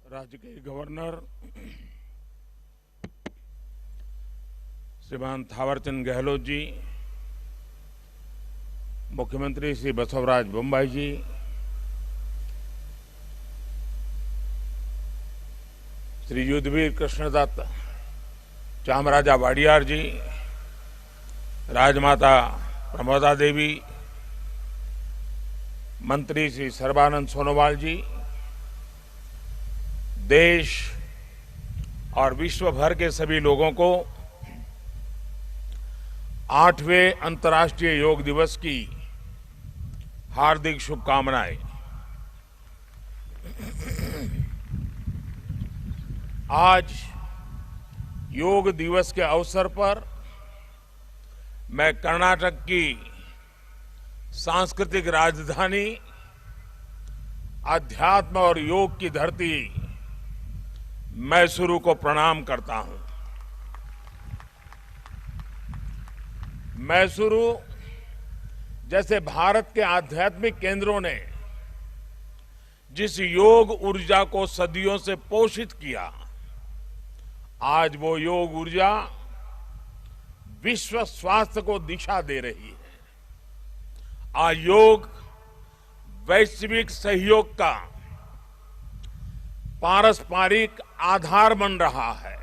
राज्य के गवर्नर श्रीमान थावरचंद गहलोत जी, मुख्यमंत्री श्री बसवराज बोम्मई जी, श्री युद्धवीर कृष्णदत्त चामराजा वाडियार जी, राजमाता प्रमोदा देवी, मंत्री श्री सर्बानंद सोनोवाल जी, देश और विश्व भर के सभी लोगों को 8वें अंतर्राष्ट्रीय योग दिवस की हार्दिक शुभकामनाएं। आज योग दिवस के अवसर पर मैं कर्नाटक की सांस्कृतिक राजधानी, अध्यात्म और योग की धरती मैसूरू को प्रणाम करता हूं। मैसूरू जैसे भारत के आध्यात्मिक केंद्रों ने जिस योग ऊर्जा को सदियों से पोषित किया, आज वो योग ऊर्जा विश्व स्वास्थ्य को दिशा दे रही है। आज योग वैश्विक सहयोग का पारस्परिक आधार बन रहा है।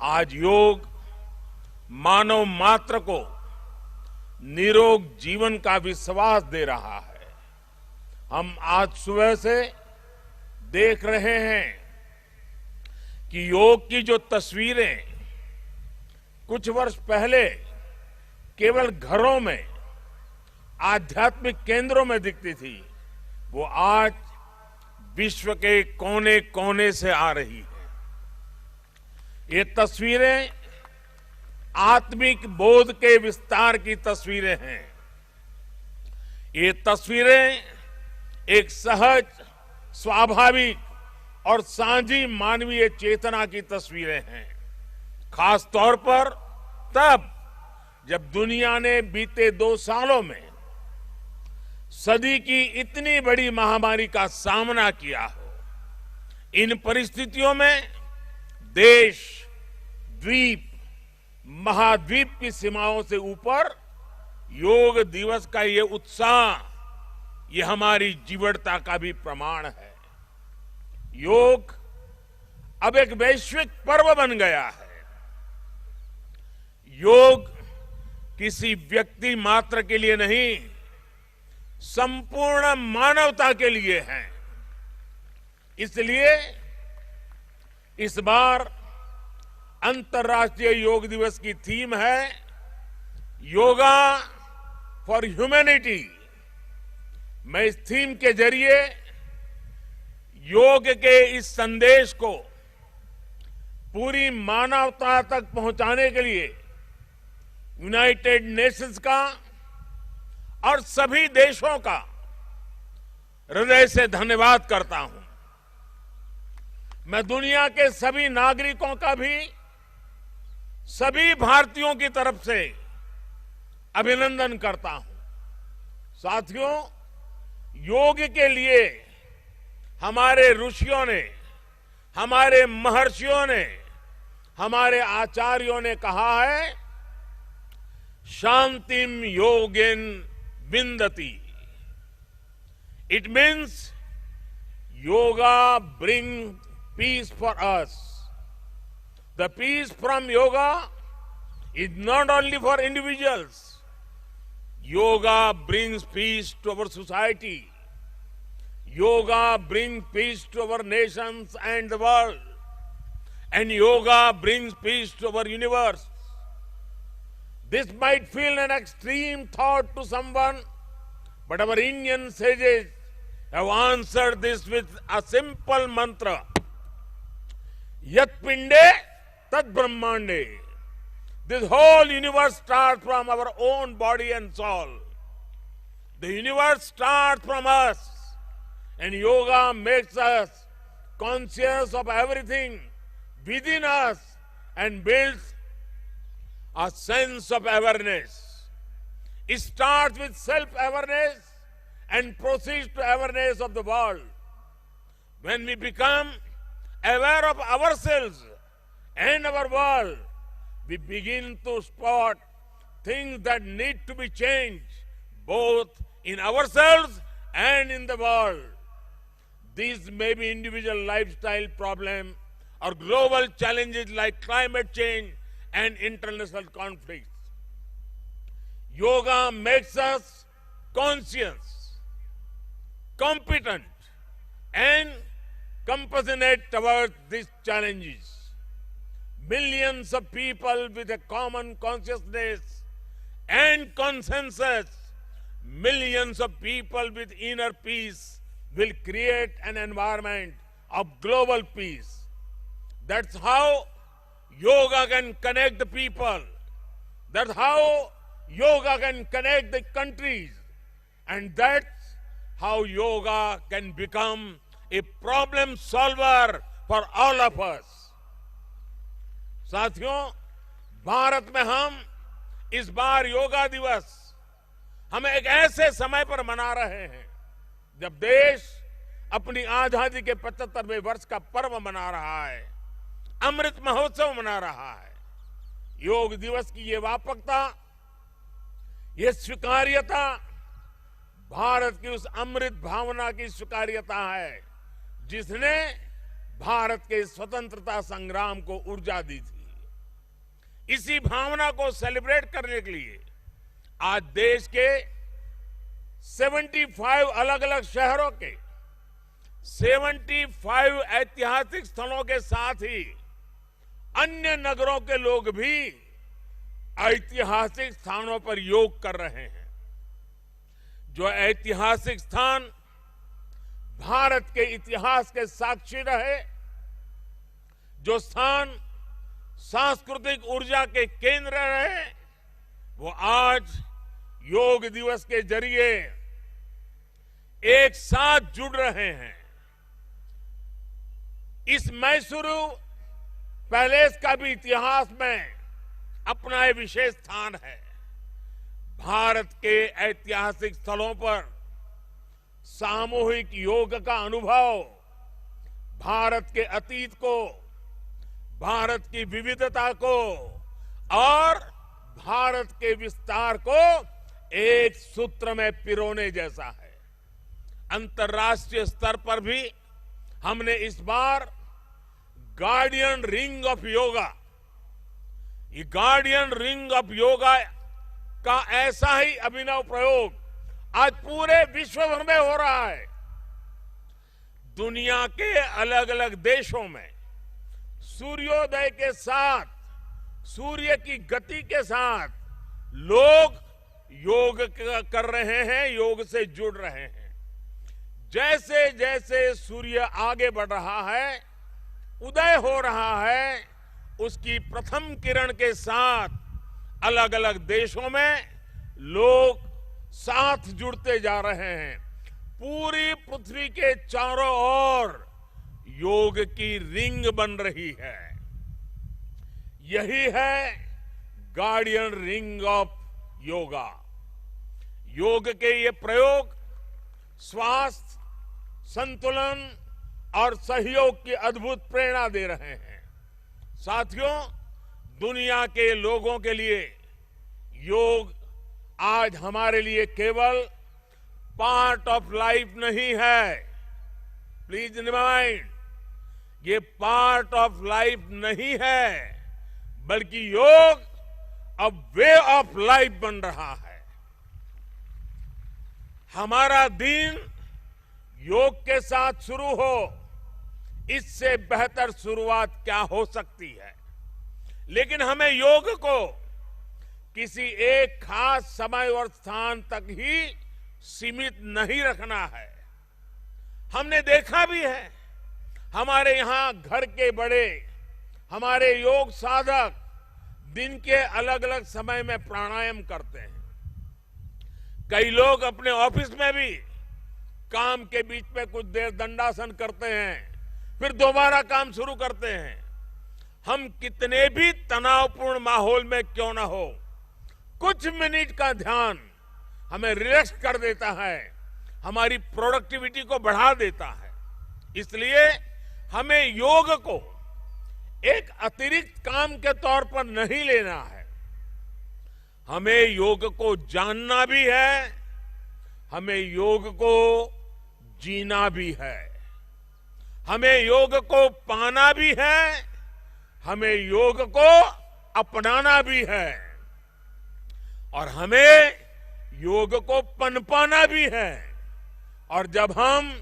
आज योग मानव मात्र को निरोग जीवन का विश्वास दे रहा है। हम आज सुबह से देख रहे हैं कि योग की जो तस्वीरें कुछ वर्ष पहले केवल घरों में, आध्यात्मिक केंद्रों में दिखती थी, वो आज विश्व के कोने कोने से आ रही है। ये तस्वीरें आत्मिक बोध के विस्तार की तस्वीरें हैं। ये तस्वीरें एक सहज, स्वाभाविक और साझी मानवीय चेतना की तस्वीरें हैं। खास तौर पर तब जब दुनिया ने बीते 2 सालों में सदी की इतनी बड़ी महामारी का सामना किया हो। इन परिस्थितियों में देश, द्वीप, महाद्वीप की सीमाओं से ऊपर योग दिवस का ये उत्साह, ये हमारी जीवटता का भी प्रमाण है। योग अब एक वैश्विक पर्व बन गया है। योग किसी व्यक्ति मात्र के लिए नहीं, संपूर्ण मानवता के लिए है। इसलिए इस बार अंतर्राष्ट्रीय योग दिवस की थीम है योगा फॉर ह्यूमैनिटी। मैं इस थीम के जरिए योग के इस संदेश को पूरी मानवता तक पहुंचाने के लिए यूनाइटेड नेशंस का और सभी देशों का हृदय से धन्यवाद करता हूं। मैं दुनिया के सभी नागरिकों का भी सभी भारतीयों की तरफ से अभिनंदन करता हूं। साथियों, योग के लिए हमारे ऋषियों ने, हमारे महर्षियों ने, हमारे आचार्यों ने कहा है, शांतिम योगेन विंदति। It means yoga brings peace for us. The peace from yoga is not only for individuals. Yoga brings peace to our society. Yoga brings peace to our nations and the world. And yoga brings peace to our universe. This might feel an extreme thought to someone, but our Indian sages have answered this with a simple mantra. Yat pinde tat brahmande. This whole universe starts from our own body and soul. The universe starts from us, and yoga makes us conscious of everything within us and builds a sense of awareness. It starts with self-awareness and proceeds to awareness of the world. when we become aware of ourselves and our world, we begin to spot things that need to be changed, both in ourselves and in the world. These may be individual lifestyle problems or global challenges like climate change and international conflicts. Yoga makes us conscious, competent, and compassionate towards these challenges. Millions of people with a common consciousness and consensus, millions of people with inner peace will create an environment of global peace. That's how yoga can connect the people. That's how yoga can connect the countries. And that's how yoga can become a problem solver for all of us. साथियों, भारत में हम इस बार योगा दिवस हम एक ऐसे समय पर मना रहे हैं जब देश अपनी आजादी के 75वें वर्ष का पर्व मना रहा है, अमृत महोत्सव मना रहा है। योग दिवस की ये व्यापकता, ये स्वीकार्यता भारत की उस अमृत भावना की स्वीकार्यता है जिसने भारत के स्वतंत्रता संग्राम को ऊर्जा दी थी। इसी भावना को सेलिब्रेट करने के लिए आज देश के 75 अलग अलग शहरों के 75 ऐतिहासिक स्थलों के साथ ही अन्य नगरों के लोग भी ऐतिहासिक स्थानों पर योग कर रहे हैं। जो ऐतिहासिक स्थान भारत के इतिहास के साक्षी रहे, जो स्थान सांस्कृतिक ऊर्जा के केंद्र रहे, वो आज योग दिवस के जरिए एक साथ जुड़ रहे हैं। इस मैसूरू पैलेस का भी इतिहास में अपना एक विशेष स्थान है। भारत के ऐतिहासिक स्थलों पर सामूहिक योग का अनुभव भारत के अतीत को, भारत की विविधता को और भारत के विस्तार को एक सूत्र में पिरोने जैसा है। अंतर्राष्ट्रीय स्तर पर भी हमने इस बार गार्डियन रिंग ऑफ योगा, ये गार्डियन रिंग ऑफ योगा का ऐसा ही अभिनव प्रयोग आज पूरे विश्व भर में हो रहा है। दुनिया के अलग अलग देशों में सूर्योदय के साथ, सूर्य की गति के साथ लोग योग कर रहे हैं, योग से जुड़ रहे हैं। जैसे जैसे सूर्य आगे बढ़ रहा है, उदय हो रहा है, उसकी प्रथम किरण के साथ अलग अलग देशों में लोग साथ जुड़ते जा रहे हैं। पूरी पृथ्वी के चारों ओर योग की रिंग बन रही है। यही है गार्डियन रिंग ऑफ योगा। योग के ये प्रयोग स्वास्थ्य, संतुलन और सहयोग की अद्भुत प्रेरणा दे रहे हैं। साथियों, दुनिया के लोगों के लिए योग आज हमारे लिए केवल पार्ट ऑफ लाइफ नहीं है। प्लीज रिमाइंड, ये पार्ट ऑफ लाइफ नहीं है, बल्कि योग अब वे ऑफ लाइफ बन रहा है। हमारा दिन योग के साथ शुरू हो, इससे बेहतर शुरुआत क्या हो सकती है। लेकिन हमें योग को किसी एक खास समय और स्थान तक ही सीमित नहीं रखना है। हमने देखा भी है, हमारे यहां घर के बड़े, हमारे योग साधक दिन के अलग अलग समय में प्राणायाम करते हैं। कई लोग अपने ऑफिस में भी काम के बीच में कुछ देर दंडासन करते हैं, फिर दोबारा काम शुरू करते हैं। हम कितने भी तनावपूर्ण माहौल में क्यों ना हो, कुछ मिनट का ध्यान हमें रिलैक्स कर देता है, हमारी प्रोडक्टिविटी को बढ़ा देता है। इसलिए हमें योग को एक अतिरिक्त काम के तौर पर नहीं लेना है। हमें योग को जानना भी है, हमें योग को जीना भी है, हमें योग को पाना भी है, हमें योग को अपनाना भी है और हमें योग को पनपाना भी है। और जब हम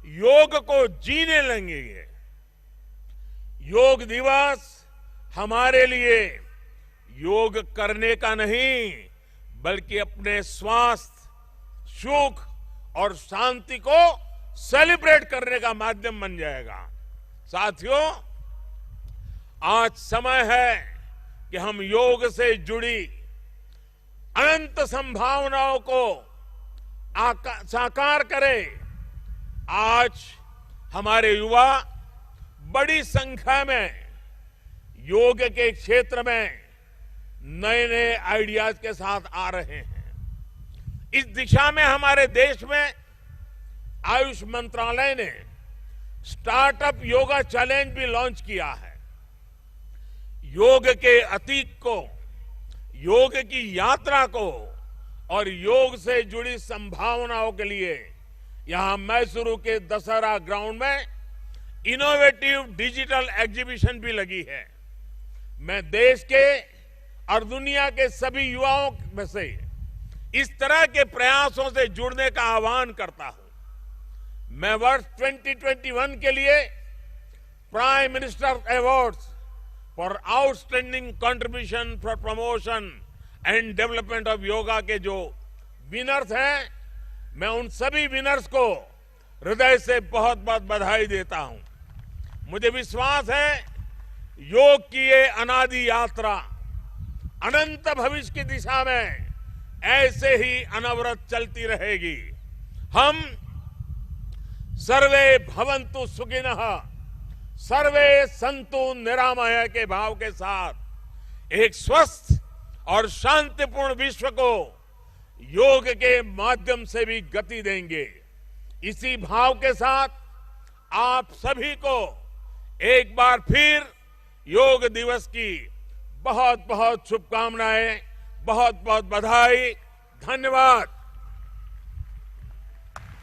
योग को जीने लगेंगे, योग दिवस हमारे लिए योग करने का नहीं बल्कि अपने स्वास्थ्य, सुख और शांति को सेलिब्रेट करने का माध्यम बन जाएगा। साथियों, आज समय है कि हम योग से जुड़ी अनंत संभावनाओं को साकार करें। आज हमारे युवा बड़ी संख्या में योग के क्षेत्र में नए नए आइडियाज के साथ आ रहे हैं। इस दिशा में हमारे देश में आयुष मंत्रालय ने स्टार्टअप योगा चैलेंज भी लॉन्च किया है। योग के अतीत को, योग की यात्रा को और योग से जुड़ी संभावनाओं के लिए यहां मैसूरू के दशहरा ग्राउंड में इनोवेटिव डिजिटल एग्जीबिशन भी लगी है। मैं देश के और दुनिया के सभी युवाओं में से इस तरह के प्रयासों से जुड़ने का आह्वान करता हूं। मैं वर्ष 2021 के लिए prime minister awards for outstanding contribution for promotion and development of yoga के जो विनर्स हैं, मैं उन सभी विनर्स को हृदय से बहुत बहुत बधाई देता हूं। मुझे विश्वास है योग की ये अनादि यात्रा अनंत भविष्य की दिशा में ऐसे ही अनवरत चलती रहेगी। हम सर्वे भवन्तु सुखिनः, सर्वे सन्तु निरामय के भाव के साथ एक स्वस्थ और शांतिपूर्ण विश्व को योग के माध्यम से भी गति देंगे। इसी भाव के साथ आप सभी को एक बार फिर योग दिवस की बहुत बहुत शुभकामनाएं, बहुत बहुत बधाई, धन्यवाद।